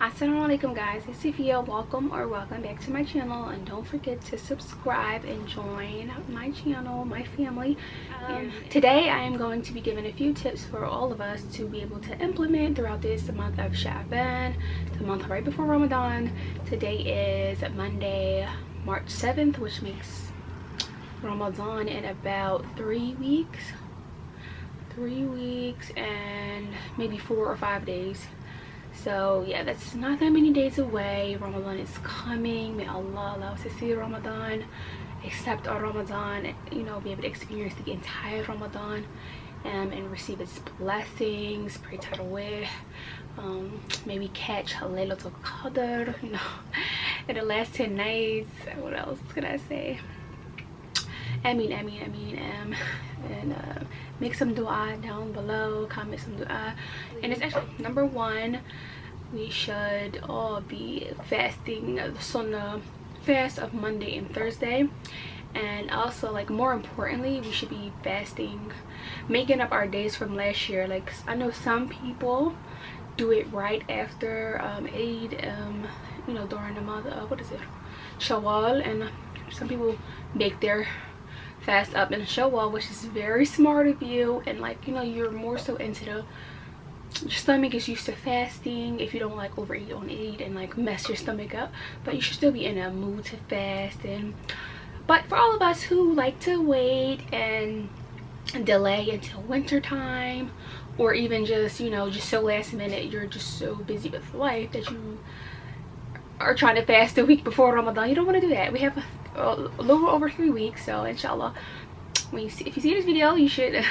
Asalamu alaikum guys, it's Safiyyah. Welcome back to my channel, and don't forget to subscribe and join my channel, my family. Today I am going to be giving a few tips for all of us to be able to implement throughout this month of Sha'ban, the month right before Ramadan. Today is Monday, March 7th, which makes Ramadan in about 3 weeks and maybe 4 or 5 days. So yeah, that's not that many days away. Ramadan is coming. May Allah allow us to see Ramadan, accept our Ramadan, you know, be able to experience the entire Ramadan and receive its blessings, pray Tarawih, maybe catch Laylatul Qadr, you know, in the last 10 nights. What else can I say? Ameen. And make some dua down below, comment some dua. And it's actually number one, we should all be fasting the Sunnah fast of Monday and Thursday. And also, like, more importantly, we should be fasting, making up our days from last year. Like, I know some people do it right after Eid, you know, during the month of Shawwal, and some people make their fast up in Shawwal, which is very smart of you. And, like, you know, you're more so into your stomach is used to fasting. If you don't like overeat on Eid and like mess your stomach up, but you should still be in a mood to fast. But for all of us who like to wait and delay until winter time, or even just, you know, just so last minute, you're just so busy with life that you are trying to fast the week before Ramadan, you don't want to do that. We have a little over 3 weeks, so inshallah, if you see this video, you should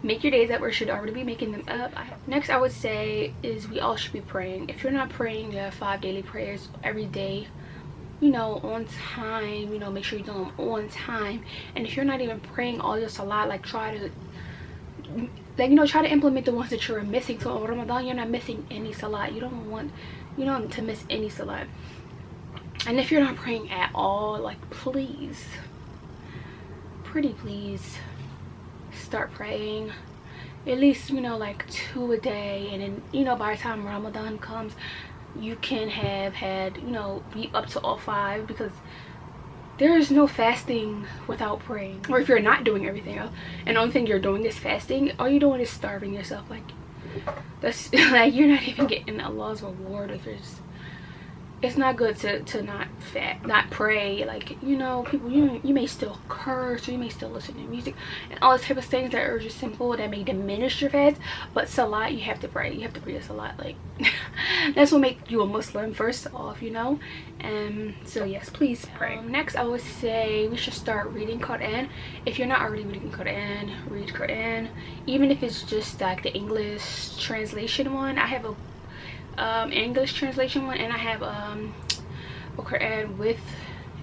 make your days up, or should already be making them up. Next, I would say is we all should be praying. If you're not praying your 5 daily prayers every day, you know, on time, you know, make sure you do them on time. And if you're not even praying all your salat, like, try to, like, you know, try to implement the ones that you're missing. So on Ramadan, you're not missing any salat. You don't want, you know, to miss any salat. And if you're not praying at all, like, please, pretty please, start praying. At least, you know, like 2 a day. And then, you know, by the time Ramadan comes, you can have had, you know, be up to all 5, because there is no fasting without praying. Or if you're not doing everything else and the only thing you're doing is fasting, all you're doing is starving yourself. Like, that's like, you're not even getting Allah's reward if you're just, it's not good to not pray. Like, you know, people, you may still curse, or you may still listen to music and all those type of things that are just simple, that may diminish your fast. But salat, you have to pray. You have to pray a salat. Like, that's what makes you a Muslim, first off, you know. And so yes, please pray. Next, I would say we should start reading Quran. If you're not already reading Quran, read Quran. Even if it's just like the English translation one. I have a English translation one, and I have a Quran with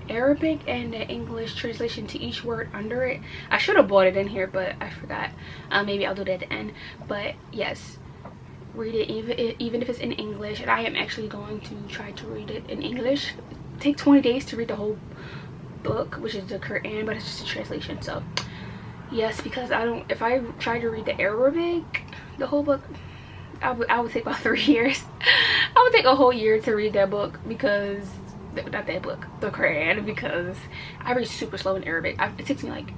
Arabic and the English translation to each word under it. I should have bought it in here, but I forgot. Maybe I'll do that at the end. But yes, read it even if it's in English. And I am actually going to try to read it in English. Take 20 days to read the whole book, which is the Quran, but it's just a translation. So yes, because if I try to read the Arabic, the whole book, I would take about 3 years. I would take a whole year to read that book, because not that book, the Quran, because I read super slow in Arabic. It takes me like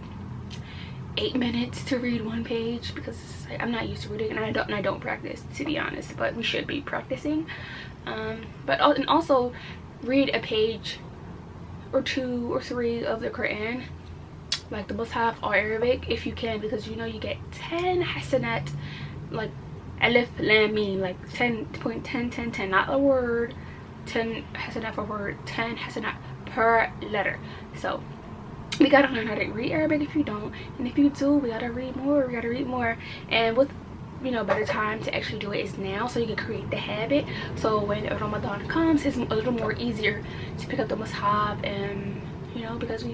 8 minutes to read 1 page, because I'm not used to reading, and I don't practice, to be honest. But we should be practicing. But also read a page or 2 or 3 of the Quran, like the Mus'haf or Arabic, if you can, because, you know, you get 10 hasanat, like alif lam mim, like 10, not a word, 10 hasanat per word, 10 hasanat per letter. So we gotta learn how to read Arabic if you don't, and if you do, we gotta read more. And with, you know, better time to actually do it is now, so you can create the habit. So when Ramadan comes, it's a little more easier to pick up the Mus'haf. And, you know, because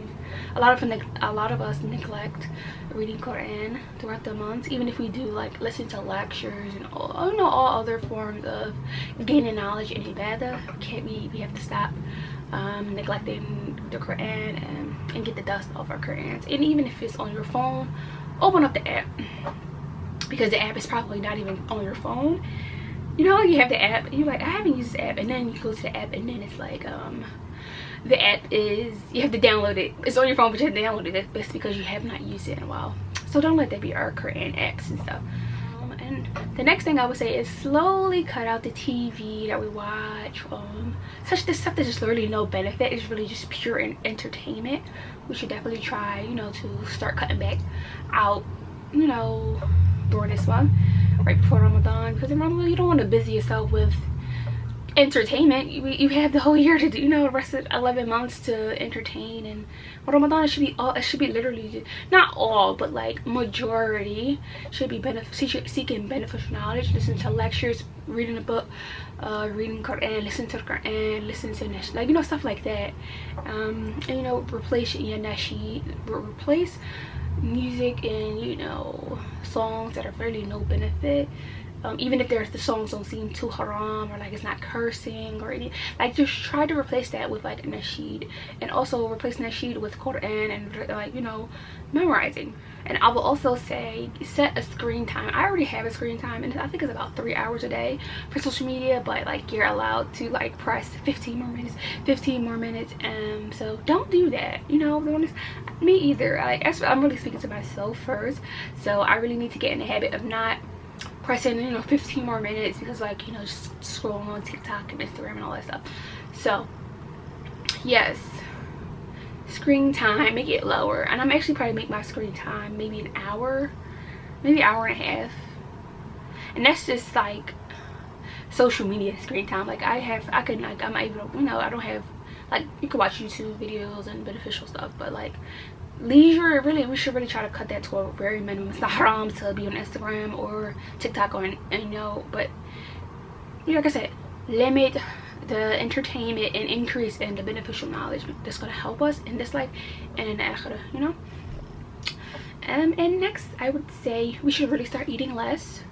a lot of us neglect reading Quran throughout the months. Even if we do, like, listen to lectures and all, you know, all other forms of gaining knowledge in ibadah, we have to stop neglecting the Quran and get the dust off our Qurans. And even if it's on your phone, open up the app, because the app is probably not even on your phone. you know, you have the app and you're like, I haven't used this app, and then you go to the app and then it's like the app is, you have to download it. It's on your phone, but you have to download it. That's because you have not used it in a while. So don't let that be our current apps and stuff. And the next thing I would say is slowly cut out the TV that we watch. Such this stuff that just literally no benefit. It's really just pure entertainment. We should definitely try, you know, to start cutting back out, you know, during this month, right before Ramadan. Because in Ramadan, you don't want to busy yourself with entertainment. You have the whole year to do, you know, the rest of 11 months to entertain. And Ramadan, it should be all, it should be literally not all, but like majority should be seeking beneficial knowledge, listen to lectures, reading a book, reading Quran, listen to the Quran, listen to Nash, like, you know, stuff like that. And you know, replace your nasheed, replace music and, you know, songs that are really no benefit. Even if the songs don't seem too haram, or like it's not cursing or anything, like just try to replace that with like a nasheed, and also replace nasheed with Quran and like, you know, memorizing. And I will also say set a screen time. I already have a screen time, and I think it's about 3 hours a day for social media, but like you're allowed to like press 15 more minutes, so don't do that, you know. Me either. Like, I'm really speaking to myself first, so I really need to get in the habit of not pressing, you know, 15 more minutes, because like, you know, just scrolling on TikTok and Instagram and all that stuff. So yes, screen time, make it lower. And I'm actually probably make my screen time maybe an hour, maybe hour and a half, and that's just like social media screen time. Like I'm able to, you know, I don't have, like, you can watch YouTube videos and beneficial stuff, but like leisure, really, we should really try to cut that to a very minimum. It's not haram to be on Instagram or TikTok or, you know, but, you know, like I said, limit the entertainment and increase in the beneficial knowledge that's going to help us in this life and in the akhirah, you know. And next, I would say we should really start eating less,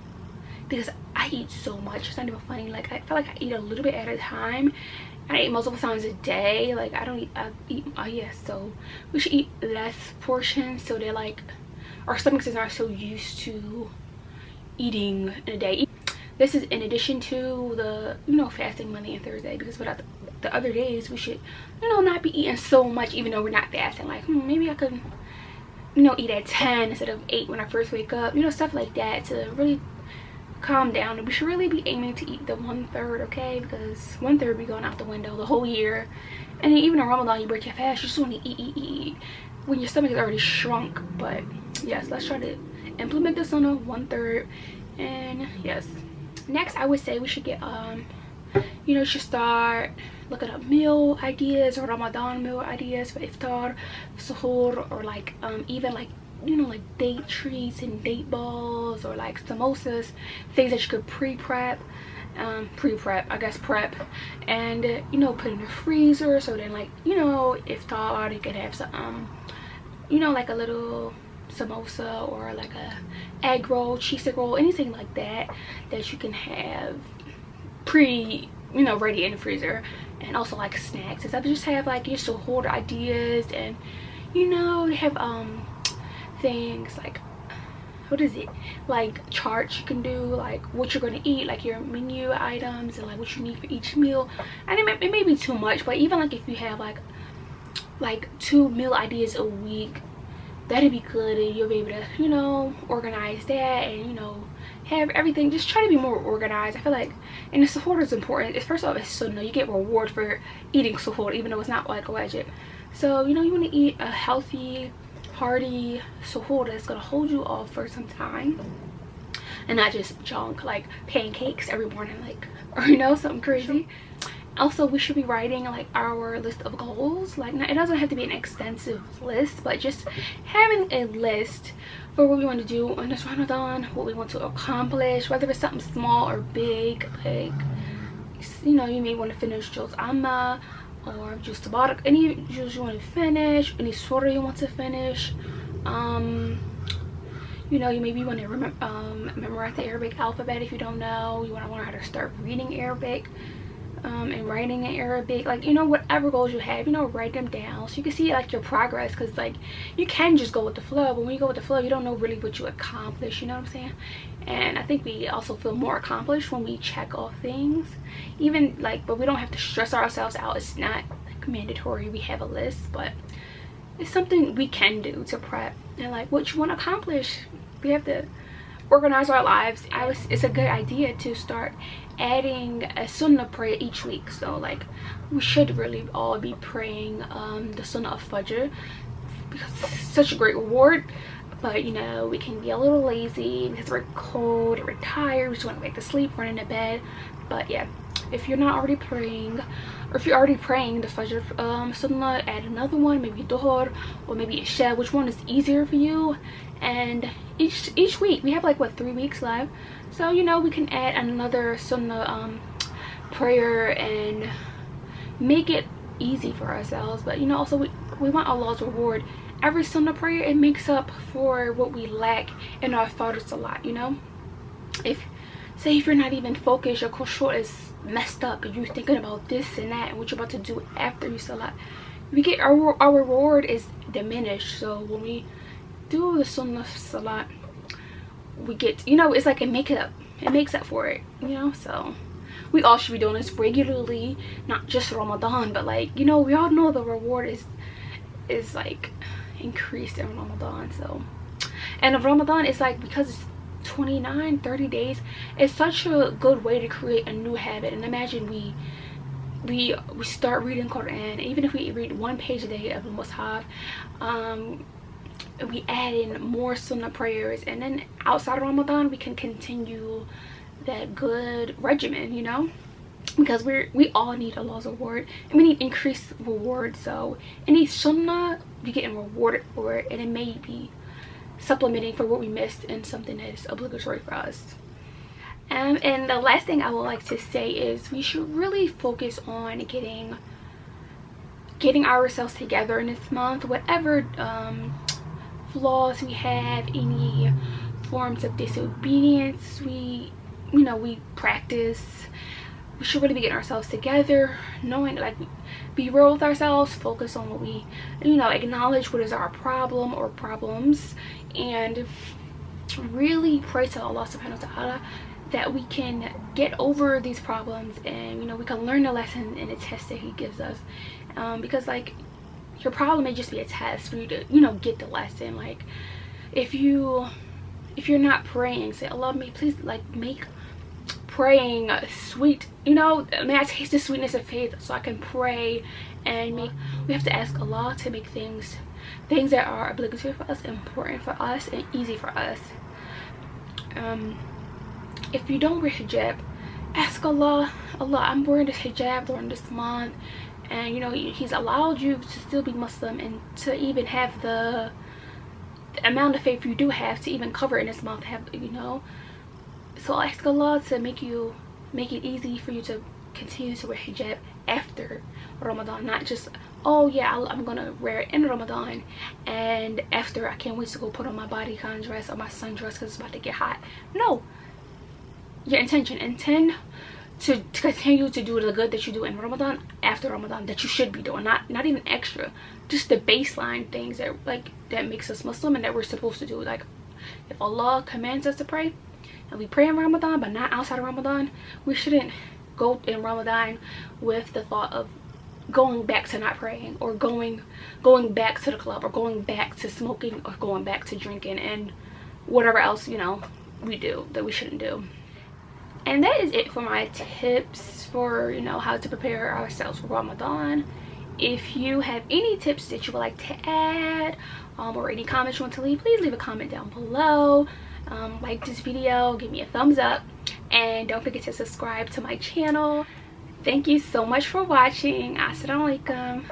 because I eat so much. It's not even funny. Like, I feel like I eat a little bit at a time. I eat multiple times a day. Like, I eat yeah, so we should eat less portions, so they're like, our stomachs are not so used to eating in a day. This is in addition to the, you know, fasting Monday and Thursday, because without the other days we should, you know, not be eating so much, even though we're not fasting. Like, maybe I could, you know, eat at 10 instead of 8 when I first wake up, you know, stuff like that, to really calm down. And we should really be aiming to eat the 1/3, okay, because 1/3 be going out the window the whole year. And then even in Ramadan, you break your fast, you just want to eat when your stomach is already shrunk. But yes, let's try to implement this on a 1/3. And yes, next I would say we should get you know, should start looking up meal ideas, or Ramadan meal ideas for iftar, suhoor, or like even like, you know, like date treats and date balls, or like samosas, things that you could prep, I guess, prep, and you know, put in the freezer. So then, like, you know, iftar, you could have some you know, like a little samosa, or like a egg roll, cheese roll, anything like that that you can have you know, ready in the freezer. And also like snacks and stuff. Just have like your suhoor ideas, and you know, they have things like, what is it, like charts you can do, like what you're going to eat, like your menu items, and like what you need for each meal. And it may be too much, but even like if you have like 2 meal ideas a week, that'd be good, and you'll be able to, you know, organize that, and you know, have everything. Just try to be more organized. I feel like, and the suhoor is important. First off, it's sunnah. You get reward for eating suhoor, even though it's not like a wajib. So, you know, you want to eat a healthy, hearty suhoor that's gonna hold you off for some time, and not just junk like pancakes every morning, like, or you know, something crazy. Also, we should be writing like our list of goals. Like, it doesn't have to be an extensive list, but just having a list for what we want to do on this Ramadan, what we want to accomplish, whether it's something small or big. Like, you know, you may want to finish Juz Amma or Juz Tabarak, any juz you want to finish, any surah you want to finish. You know, you maybe want to memorize the Arabic alphabet if you don't know. You want to learn how to start reading Arabic. and writing in Arabic, like, you know, whatever goals you have, you know, write them down so you can see like your progress, because like you can just go with the flow, but when you go with the flow you don't know really what you accomplish, you know what I'm saying? And I think we also feel more accomplished when we check off things, even like, but we don't have to stress ourselves out. It's not like mandatory we have a list, but it's something we can do to prep. And like what you want to accomplish, we have to organize our lives. It's a good idea to start adding a Sunnah prayer each week. So like we should really all be praying the Sunnah of Fajr, because it's such a great reward. But you know, we can be a little lazy because we're cold or we're tired, we just want to go back to sleep, run into bed. But yeah, if you're not already praying, or if you're already praying the Fajr Sunnah, add another one, maybe Dhuhr or maybe Isha, which one is easier for you. And each week we have like what, 3 weeks left, so you know, we can add another Sunnah prayer and make it easy for ourselves. But you know, also we want Allah's reward. Every Sunnah prayer, it makes up for what we lack in our Fajr Salat, you know. If you're not even focused, your khushu' is messed up and you're thinking about this and that and what you're about to do after you Salat, we get our reward is diminished. So when we do the Sunnah Salat, we get, you know, it's like it makes up for it, you know. So we all should be doing this regularly, not just Ramadan, but like, you know, we all know the reward is like increased in Ramadan. So, and of Ramadan, it's like, because it's 29-30 days, it's such a good way to create a new habit. And imagine we start reading Quran, even if we read 1 page a day of the Mus'haf, we add in more Sunnah prayers, and then outside of Ramadan we can continue that good regimen, you know, because we all need Allah's reward and we need increased reward. So any Sunnah, we getting rewarded for it, and it may be supplementing for what we missed in something that is obligatory for us. And the last thing I would like to say is we should really focus on getting ourselves together in this month. Whatever flaws we have, any forms of disobedience we practice, we should really be getting ourselves together, knowing, like, be real with ourselves, focus on what we, you know, acknowledge what is our problem or problems, and really pray to Allah subhanahu wa ta'ala that we can get over these problems, and you know, we can learn the lesson in the test that he gives us, because like your problem may just be a test for you to, you know, get the lesson. Like if you're not praying, say, Allah, may please like make praying sweet, you know, may I taste the sweetness of faith so I can pray. And we have to ask Allah to make things that are obligatory for us, important for us, and easy for us. If you don't wear hijab, ask Allah, I'm wearing this hijab during this month, and you know, he's allowed you to still be Muslim and to even have the amount of faith you do have to even cover in this month, you know. So ask Allah to make it easy for you to continue to wear hijab after Ramadan, not just, oh yeah, I'm gonna wear it in Ramadan, and after I can't wait to go put on my bodycon dress or my sundress because it's about to get hot. No, your intend to continue to do the good that you do in Ramadan after Ramadan, that you should be doing, not even extra, just the baseline things that makes us Muslim and that we're supposed to do. Like if Allah commands us to pray and we pray in Ramadan but not outside of Ramadan, we shouldn't go in Ramadan with the thought of going back to not praying, or going back to the club, or going back to smoking, or going back to drinking, and whatever else, you know, we do that we shouldn't do. And that is it for my tips for, you know, how to prepare ourselves for Ramadan. If you have any tips that you would like to add, or any comments you want to leave, please leave a comment down below. Like this video, give me a thumbs up, and don't forget to subscribe to my channel. Thank you so much for watching. Assalamu alaikum.